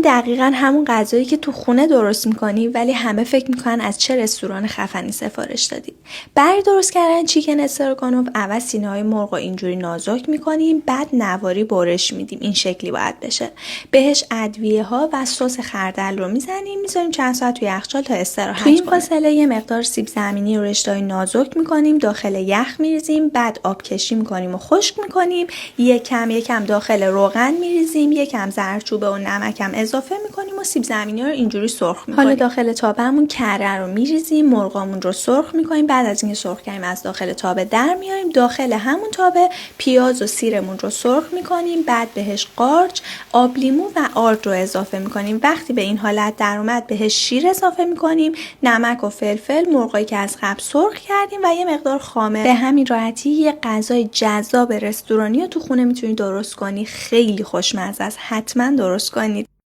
دقیقاً همون غذایی که تو خونه درست میکنی ولی همه فکر میکنن از چه رستوران خفنی سفارش دادی. برای درست کردن چیکن استروگانوف اول سینه‌های مرغ رو اینجوری نازک میکنیم، بعد نواری برش میدیم. این شکلی باید بشه. بهش ادویه ها و سس خردل رو میذاریم چند ساعت توی یخچال تا استراحت کنه. تو این فاصله یه مقدار سیب زمینی رو رشته‌های نازک میکنیم، داخل یخ میریزیم، بعد آب کشی میکنیم و خشک میکنیم. یکم داخل روغن میریزیم، یکم زردچوبه و نمکم اضافه میکنیم و سیب زمینی رو اینجوری سرخ میکنیم. حالا داخل تابمون کره رو میریزیم، مرغامون رو سرخ میکنیم. بعد از اینکه سرخ کردیم از داخل تابه در میاریم. داخل همون تابه پیاز و سیرمون رو سرخ میکنیم، بعد بهش قارچ، آب لیمو و آرد رو اضافه میکنیم. وقتی به این حالت در اومد بهش شیر اضافه میکنیم، نمک و فلفل، مرغایی که از قبل سرخ کردیم و یه مقدار خامه. به همین راحتی یه غذای جذاب رستورانی رو تو خونه میتونید درست کنی. خیلی خوشمزه است. حتما درست کنید.